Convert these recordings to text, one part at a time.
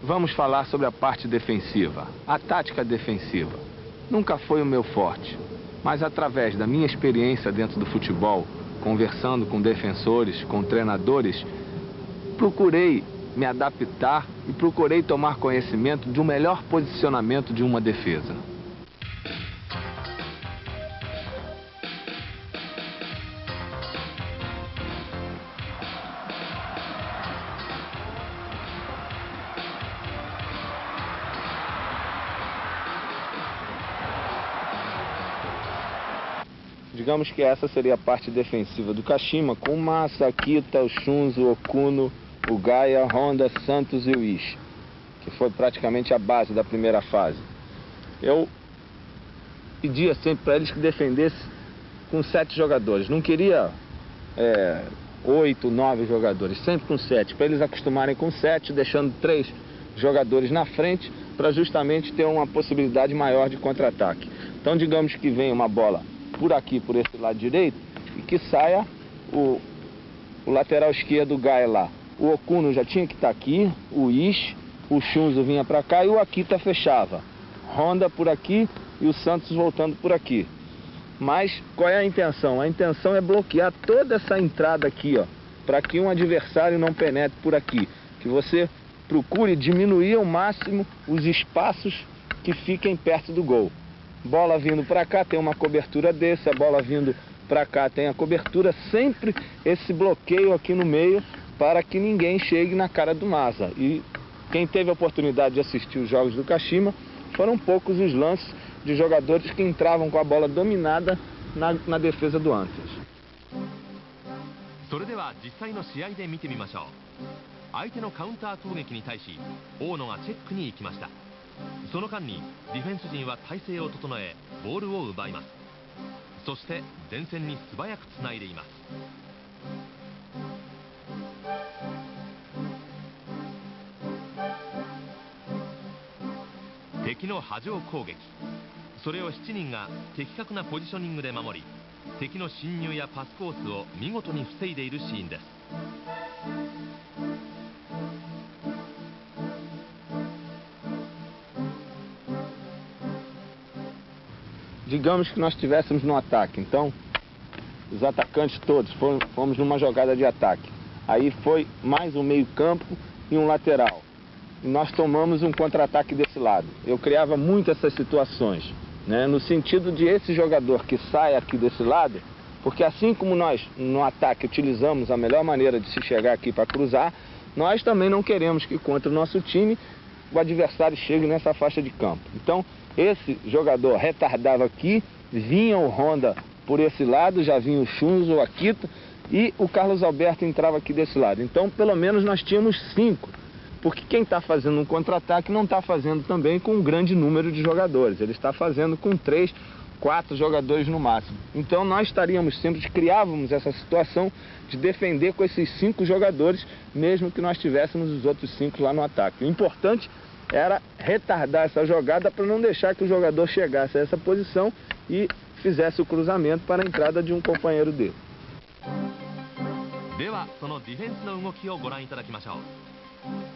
Vamos falar sobre a parte defensiva, a tática defensiva. Nunca foi o meu forte, mas através da minha experiência dentro do futebol, conversando com defensores, com treinadores, procurei me adaptar e procurei tomar conhecimento de um melhor posicionamento de uma defesa. Digamos que essa seria a parte defensiva do Kashima, com o Masa, Akita, o Shunzo, o Okuno, o Gaia, Honda, Santos e o Ishii, que foi praticamente a base da primeira fase. Eu pedia sempre para eles que defendessem com 7 jogadores. Não queria 8, 9 jogadores, sempre com 7, para eles acostumarem com 7, deixando 3 jogadores na frente, para justamente ter uma possibilidade maior de contra-ataque. Então digamos que vem uma bola por aqui, por esse lado direito, e que saia o lateral esquerdo, o Gaia lá. O Okuno já tinha que estar aqui, o Ishii, o Shunzo vinha para cá e o Akita fechava. Honda por aqui e o Santos voltando por aqui. Mas qual é a intenção? A intenção é bloquear toda essa entrada aqui, ó, para que um adversário não penetre por aqui. Que você procure diminuir ao máximo os espaços que fiquem perto do gol. Bola vindo para cá tem uma cobertura desse, a bola vindo para cá tem a cobertura, sempre esse bloqueio aqui no meio para que ninguém chegue na cara do Masa. E quem teve a oportunidade de assistir os jogos do Kashima, foram poucos os lances de jogadores que entravam com a bola dominada na defesa do Antlers. それでは実際の試合で見てみましょう。相手のカウンター攻撃に対し大野がチェックに行きました。その間にディフェンス陣は体勢を整えボールを奪います。そして前線に素早くつないでいます。敵の波状攻撃、それを7人が的確なポジショニングで守り、敵の侵入やパスコースを見事に防いでいるシーンです。Digamos que nós estivéssemos no ataque, então os atacantes todos fomos numa jogada de ataque. Aí foi mais um meio campo e um lateral. E nós tomamos um contra-ataque desse lado. Eu criava muito essas situações, né, no sentido de esse jogador que sai aqui desse lado, porque assim como nós no ataque utilizamos a melhor maneira de se chegar aqui para cruzar, nós também não queremos que contra o nosso time o adversário chegue nessa faixa de campo. Então esse jogador retardava aqui, vinha o Honda por esse lado, já vinha o Shunzo, o Akita, e o Carlos Alberto entrava aqui desse lado. Então pelo menos nós tínhamos 5, porque quem está fazendo um contra-ataque não está fazendo também com um grande número de jogadores, ele está fazendo com 3, 4 jogadores no máximo. Então nós estaríamos sempre, criávamos essa situação de defender com esses 5 jogadores, mesmo que nós tivéssemos os outros 5 lá no ataque. O importante era retardar essa jogada para não deixar que o jogador chegasse a essa posição e fizesse o cruzamento para a entrada de um companheiro dele. ではそのディフェンスの動きをご覧いただきましょう。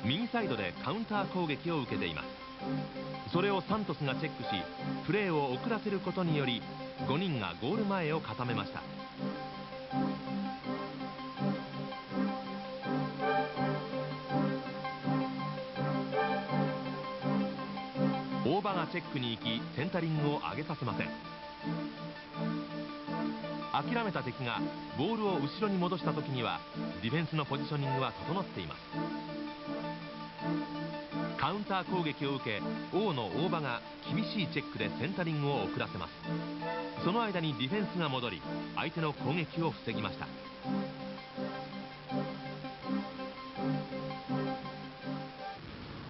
右サイドでカウンター攻撃を受けています。それをサントスがチェックし、プレーを遅らせることにより5人がゴール前を固めました。大場がチェックに行きセンタリングを上げさせません。諦めた敵がボールを後ろに戻した時にはディフェンスのポジショニングは整っています。カウンター攻撃を受け王の大場が厳しいチェックでセンタリングを遅らせます。その間にディフェンスが戻り相手の攻撃を防ぎました。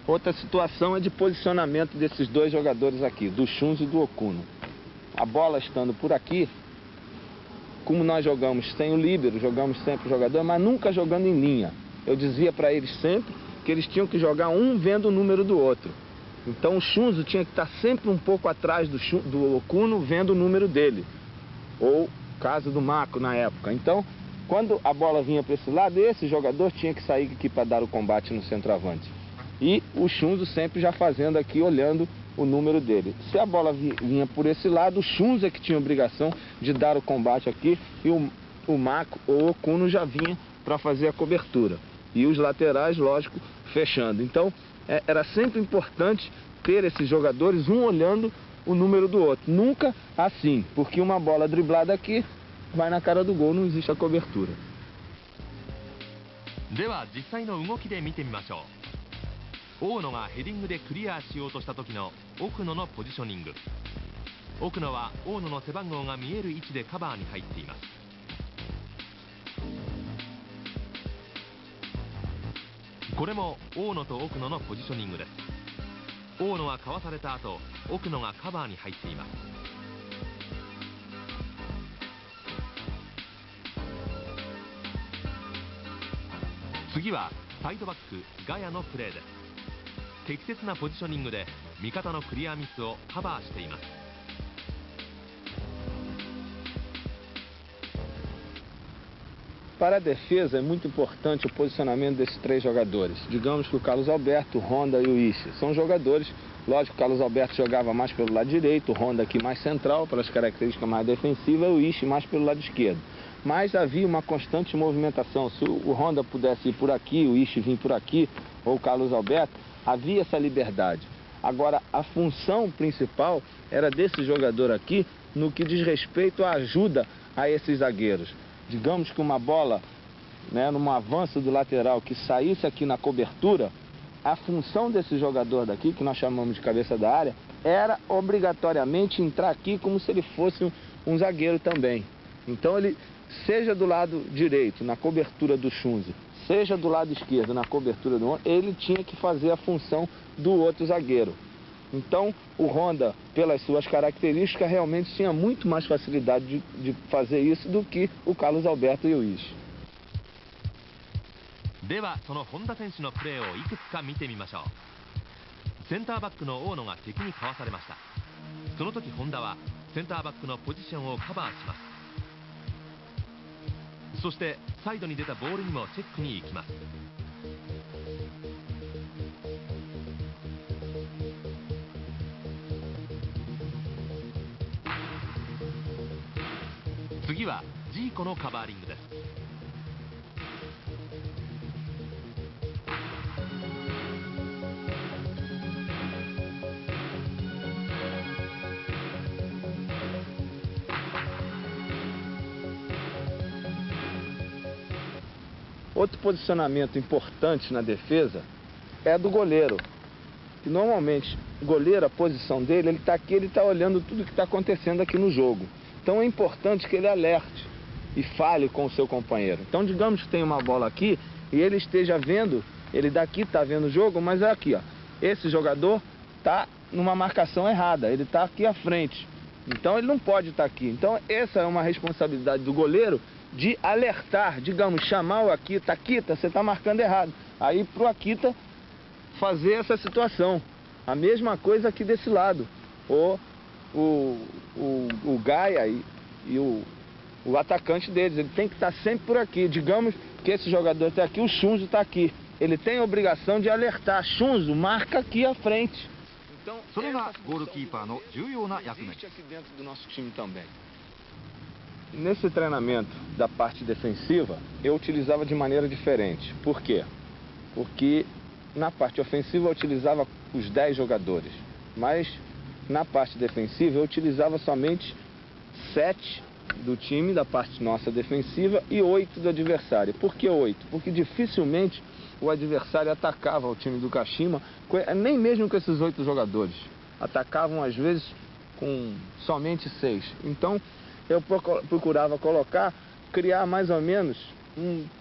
Outra situação é de posicionamento desses dois jogadores aqui, do Shunzo e do Okuno. A bola estando por aqui, como nós jogamos sem o líbero, jogamos sempre o jogador, mas nunca jogando em linha. Eu dizia para eles sempre que eles tinham que jogar um vendo o número do outro. Então o Shunzo tinha que estar sempre um pouco atrás do Okuno vendo o número dele. Ou caso do Mako na época. Então, quando a bola vinha para esse lado, esse jogador tinha que sair aqui para dar o combate no centroavante. e o Shunzo sempre já fazendo aqui, olhando o número dele. Se a bola vinha por esse lado, o Shunzo é que tinha a obrigação de dar o combate aqui, e o Mako ou o Okuno já vinha para fazer a cobertura. E os laterais, lógico, fechando. Então, era sempre importante ter esses jogadores, um olhando o número do outro. Nunca assim, porque uma bola driblada aqui vai na cara do gol, não existe a cobertura. では実際の動きで見てみましょう。大野がヘディングでクリアしようとした時の奥野のポジショニング。奥野は大野の背番号が見える位置でカバーに入っています。これも大野と奥野のポジショニングです。大野はかわされた後、奥野がカバーに入っています。次はサイドバックガヤのプレーです。適切なポジショニングで味方のクリアミスをカバーしています。Para a defesa é muito importante o posicionamento desses três jogadores. Digamos que o Carlos Alberto, o Honda e o Ishii são jogadores. Lógico, o Carlos Alberto jogava mais pelo lado direito, o Honda aqui mais central, pelas características mais defensivas, e o Ishii mais pelo lado esquerdo. Mas havia uma constante movimentação. Se o Honda pudesse ir por aqui, o Ishii vir por aqui, ou o Carlos Alberto, havia essa liberdade. Agora, a função principal era desse jogador aqui no que diz respeito à ajuda a esses zagueiros. Digamos que uma bola, num avanço do lateral que saísse aqui na cobertura, a função desse jogador daqui, que nós chamamos de cabeça da área, era obrigatoriamente entrar aqui como se ele fosse um zagueiro também. Então ele, seja do lado direito, na cobertura do Shunzo, seja do lado esquerdo, na cobertura do Honda, ele tinha que fazer a função do outro zagueiro. Então, o Honda, pelas suas características, realmente tinha muito mais facilidade de fazer isso do que o Carlos Alberto e o Ishii. ではその本田選手のプレーをいくつか見てみましょう。センターバックの大野が敵にかわされました。その時本田はセンターバックのポジションをカバーします。そしてサイドに出たボールにもチェックに行きます。次はジーコのカバーリングです。Outro posicionamento importante na defesa é do goleiro. E normalmente, o goleiro, a posição dele, ele está aqui, ele está olhando tudo que está acontecendo aqui no jogo. Então é importante que ele alerte e fale com o seu companheiro. Então digamos que tem uma bola aqui e ele esteja vendo, ele daqui está vendo o jogo, mas é aqui, ó. Esse jogador está numa marcação errada, ele está aqui à frente. Então ele não pode estar aqui. Então essa é uma responsabilidade do goleiro de alertar, digamos, chamar o Akita, Akita, você está marcando errado. Aí pro Akita fazer essa situação. A mesma coisa aqui desse lado. O Gaia e o atacante deles, ele tem que estar sempre por aqui. Digamos que esse jogador está aqui, o Shunzo está aqui. Ele tem a obrigação de alertar. Shunzo, marca aqui à frente. Então, essa função existe aqui dentro do nosso time também. Nesse treinamento da parte defensiva, eu utilizava de maneira diferente. Por quê? Porque na parte ofensiva eu utilizava os 10 jogadores, mas na parte defensiva eu utilizava somente 7 do time, da parte nossa defensiva, e 8 do adversário. Por que 8? Porque dificilmente o adversário atacava o time do Kashima, nem mesmo com esses 8 jogadores. Atacavam às vezes com somente 6. Então eu procurava criar mais ou menos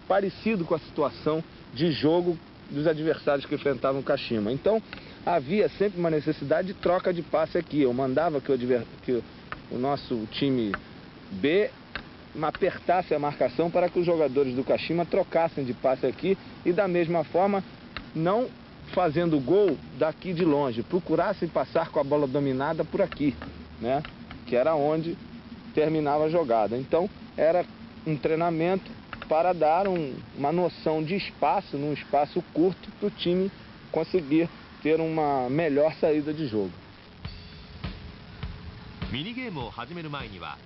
parecido com a situação de jogo dos adversários que enfrentavam o Kashima. Então havia sempre uma necessidade de troca de passe aqui. Eu mandava que o nosso time B apertasse a marcação para que os jogadores do Kashima trocassem de passe aqui e da mesma forma, não fazendo gol daqui de longe, procurassem passar com a bola dominada por aqui, né? Que era onde terminava a jogada. Então era um treinamento para dar uma noção de espaço, num espaço curto, para o time conseguir ter uma melhor saída de jogo. ミニゲームを始める前には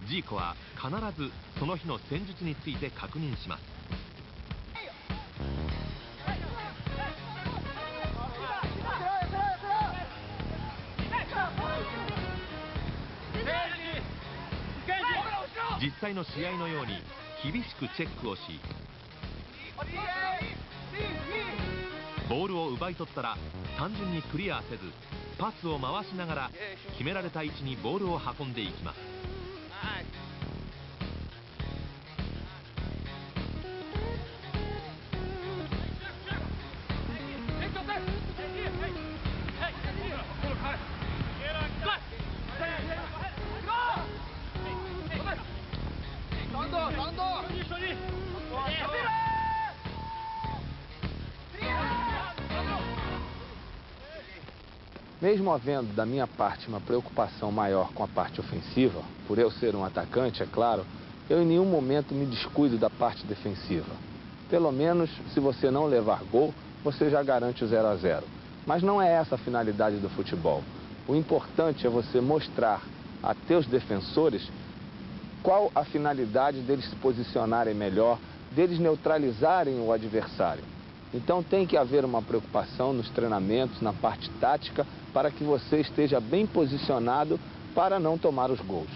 ジーコは必ずその日の戦術について確認します。実際の試合のように厳しくチェックをし、ボールを奪い取ったら単純にクリアせずパスを回しながら決められた位置にボールを運んでいきます。Mesmo havendo da minha parte uma preocupação maior com a parte ofensiva, por eu ser um atacante, é claro, eu em nenhum momento me descuido da parte defensiva. Pelo menos, se você não levar gol, você já garante o 0 a 0. Mas não é essa a finalidade do futebol. O importante é você mostrar a teus defensores qual a finalidade deles se posicionarem melhor, deles neutralizarem o adversário. Então tem que haver uma preocupação nos treinamentos, na parte tática, para que você esteja bem posicionado para não tomar os gols.